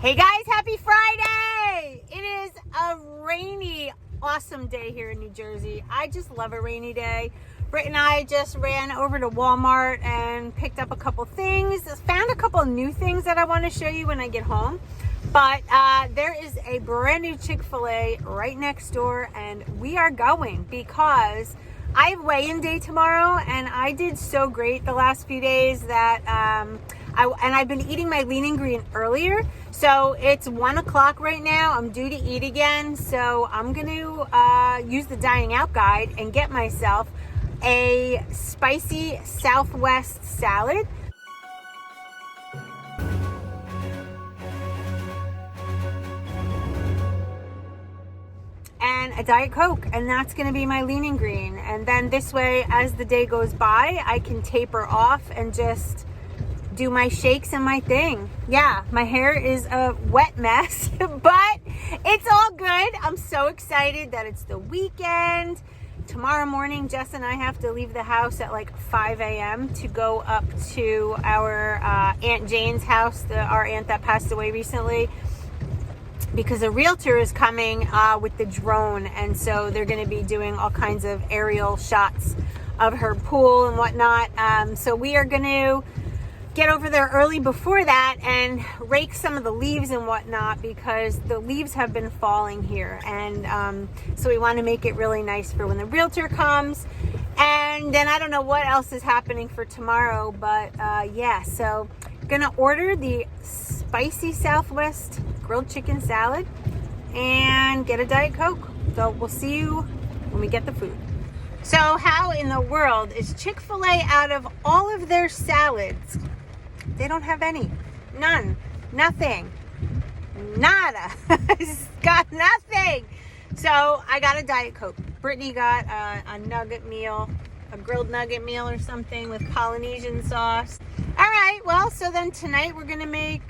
Hey guys, happy Friday! It is a rainy, awesome day here in New Jersey. I just love a rainy day. Britt and I just ran over to Walmart and picked up a couple things. Found a couple new things that I want to show you when I get home. But there is a brand new Chick-fil-A right next door, and we are going because I have weigh-in day tomorrow, and I did so great the last few days that I've been eating my lean and green earlier. So it's 1 o'clock right now. I'm due to eat again. So I'm going to use the dining out guide and get myself a spicy Southwest salad. And a Diet Coke, and that's going to be my lean and green. And then this way, as the day goes by, I can taper off and just do my shakes and my thing. Yeah, my hair is a wet mess, but it's all good. I'm so excited that it's the weekend. Tomorrow morning, Jess and I have to leave the house at like 5 a.m. to go up to our Aunt Jane's house, our aunt that passed away recently, because a realtor is coming with the drone, and so they're going to be doing all kinds of aerial shots of her pool and whatnot. So we are going to get over there early before that and rake some of the leaves and whatnot, because the leaves have been falling here, and so we want to make it really nice for when the realtor comes. And then I don't know what else is happening for tomorrow, but yeah, so gonna order the spicy Southwest grilled chicken salad and get a Diet Coke. So we'll see you when we get the food. So how in the world is Chick-fil-A out of all of their salads? They don't have any. None. Nothing. Nada. It's got nothing. So I got a Diet Coke. Brittany got a nugget meal, a grilled nugget meal or something with Polynesian sauce. All right, well, so then tonight we're going to make,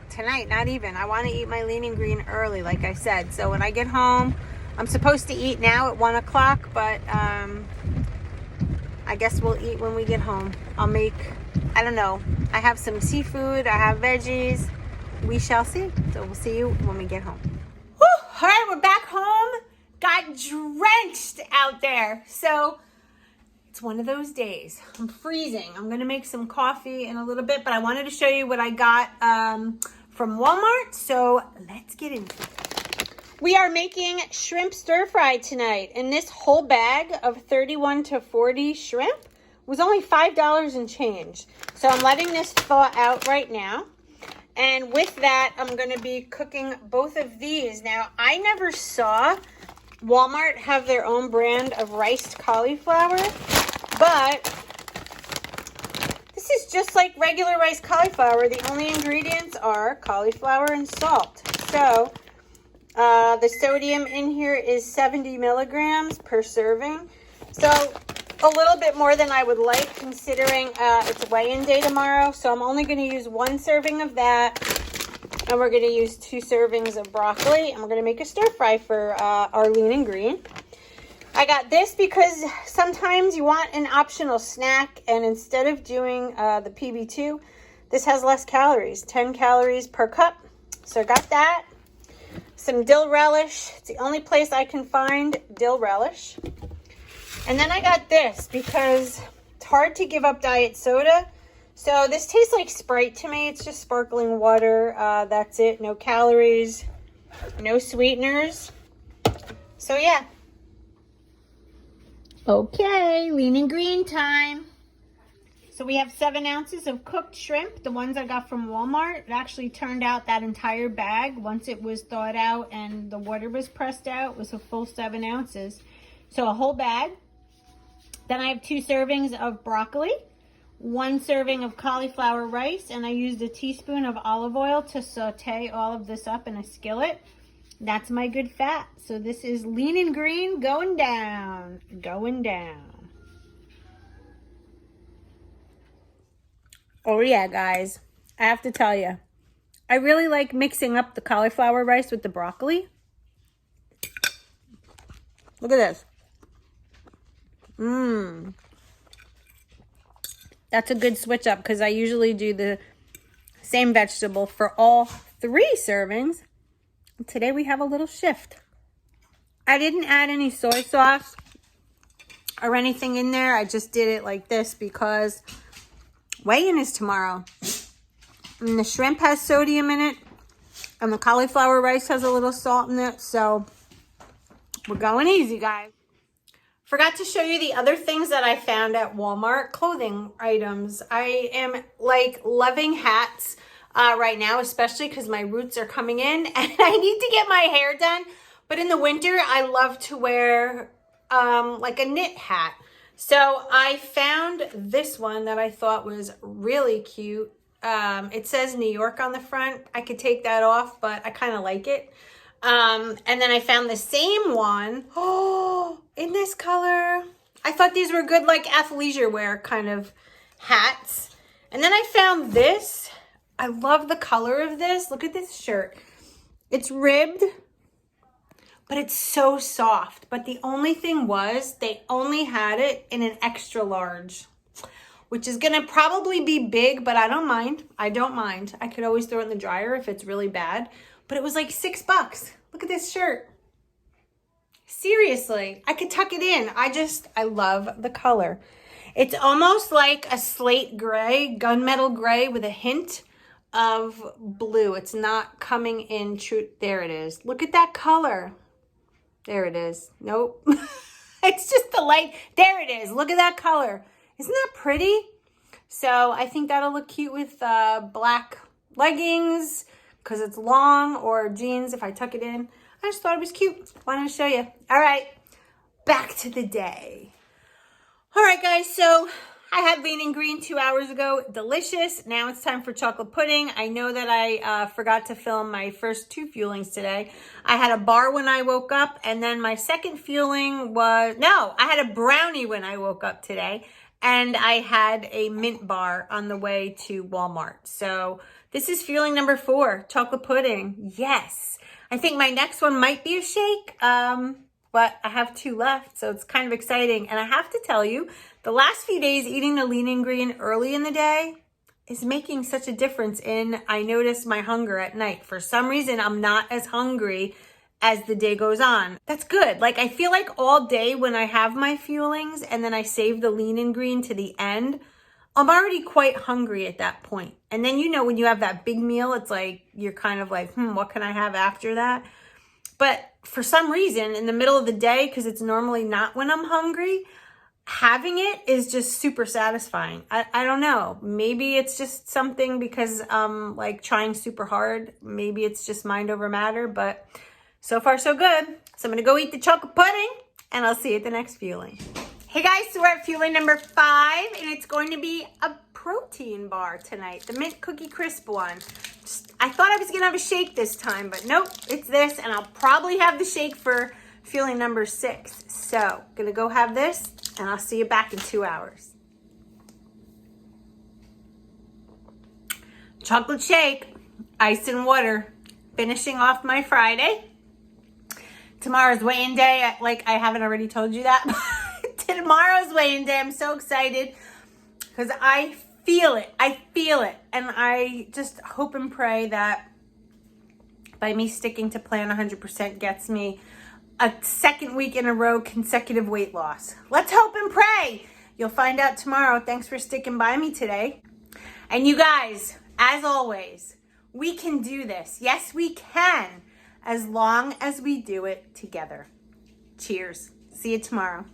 tonight, not even. I want to eat my lean and green early, like I said. So when I get home, I'm supposed to eat now at 1 o'clock, but I guess we'll eat when we get home. I'll make, I don't know, I have some seafood, I have veggies. We shall see. So we'll see you when we get home. Whew. All right, we're back home. Got drenched out there. So it's one of those days. I'm freezing. I'm going to make some coffee in a little bit, but I wanted to show you what I got from Walmart. So let's get into it. We are making shrimp stir fry tonight, and this whole bag of 31 to 40 shrimp was only $5 and change. So I'm letting this thaw out right now. And with that, I'm going to be cooking both of these. Now, I never saw Walmart have their own brand of riced cauliflower, but this is just like regular riced cauliflower. The only ingredients are cauliflower and salt. So the sodium in here is 70 milligrams per serving. So a little bit more than I would like, considering it's weigh-in day tomorrow. So I'm only going to use 1 serving of that. And we're going to use 2 servings of broccoli. And we're going to make a stir fry for our lean and green. I got this because sometimes you want an optional snack. And instead of doing the PB2, this has less calories. 10 calories per cup. So I got that. Some dill relish. It's the only place I can find dill relish. And then I got this because it's hard to give up diet soda. So this tastes like Sprite to me. It's just sparkling water. That's it. No calories, no sweeteners. So yeah. Okay, lean and green time. So we have 7 ounces of cooked shrimp, the ones I got from Walmart. It actually turned out that entire bag, once it was thawed out and the water was pressed out, was a full 7 ounces. So a whole bag. Then I have 2 servings of broccoli, 1 serving of cauliflower rice, and I used a teaspoon of olive oil to saute all of this up in a skillet. That's my good fat. So this is lean and green going down, going down. Oh yeah, guys, I have to tell you, I really like mixing up the cauliflower rice with the broccoli. Look at this. That's a good switch up, because I usually do the same vegetable for all 3 servings. Today we have a little shift. I didn't add any soy sauce or anything in there. I just did it like this because weigh-in is tomorrow. And the shrimp has sodium in it. And the cauliflower rice has a little salt in it. So we're going easy, guys. Forgot to show you the other things that I found at Walmart. Clothing items. I am like loving hats right now, especially because my roots are coming in. And I need to get my hair done. But in the winter, I love to wear like a knit hat. So I found this one that I thought was really cute. It says New York on the front. I could take that off, but I kind of like it. And then I found the same one, in this color. I thought these were good, like athleisure wear kind of hats. And then I found this. I love the color of this. Look at this shirt. It's ribbed, but it's so soft. But the only thing was they only had it in an extra large, which is going to probably be big, but I don't mind. I don't mind. I could always throw it in the dryer if it's really bad. But it was like $6. Look at this shirt. Seriously, I could tuck it in. I love the color. It's almost like a slate gray, gunmetal gray with a hint of blue. It's not coming in true. There it is. Look at that color. There it is. Nope. It's just the light. There it is. Look at that color. Isn't that pretty? So I think that'll look cute with black leggings because it's long, or jeans if I tuck it in. I just thought it was cute. Wanted to show you. All right, back to the day. All right, guys, so I had lean and green 2 hours ago. Delicious. Now it's time for chocolate pudding. I know that I forgot to film my first 2 fuelings today. I had a bar when I woke up, and then my second fueling was, no, I had a brownie when I woke up today. And I had a mint bar on the way to Walmart. So this is fueling number 4, chocolate pudding. Yes. I think my next one might be a shake, but I have 2 left. So it's kind of exciting. And I have to tell you, the last few days eating the lean and green early in the day is making such a difference in, I notice my hunger at night. For some reason, I'm not as hungry as the day goes on. That's good. Like, I feel like all day when I have my fuelings and then I save the lean and green to the end, I'm already quite hungry at that point. And then, you know, when you have that big meal, it's like, you're kind of like, what can I have after that? But for some reason, in the middle of the day, because it's normally not when I'm hungry, having it is just super satisfying. I don't know. Maybe it's just something because I'm like trying super hard. Maybe it's just mind over matter, but so far, so good. So I'm going to go eat the chocolate pudding, and I'll see you at the next fueling. Hey, guys, so we're at fueling number 5, and it's going to be a protein bar tonight, the Mint Cookie Crisp one. I thought I was going to have a shake this time, but nope, it's this, and I'll probably have the shake for fueling number 6. So going to go have this, and I'll see you back in 2 hours. Chocolate shake, ice and water, finishing off my Friday. Tomorrow's weigh-in day. Like, I haven't already told you that. Tomorrow's weigh-in day. I'm so excited because I feel it. I feel it. And I just hope and pray that by me sticking to plan 100% gets me a 2nd week in a row consecutive weight loss. Let's hope and pray. You'll find out tomorrow. Thanks for sticking by me today. And you guys, as always, we can do this. Yes, we can. As long as we do it together. Cheers. See you tomorrow.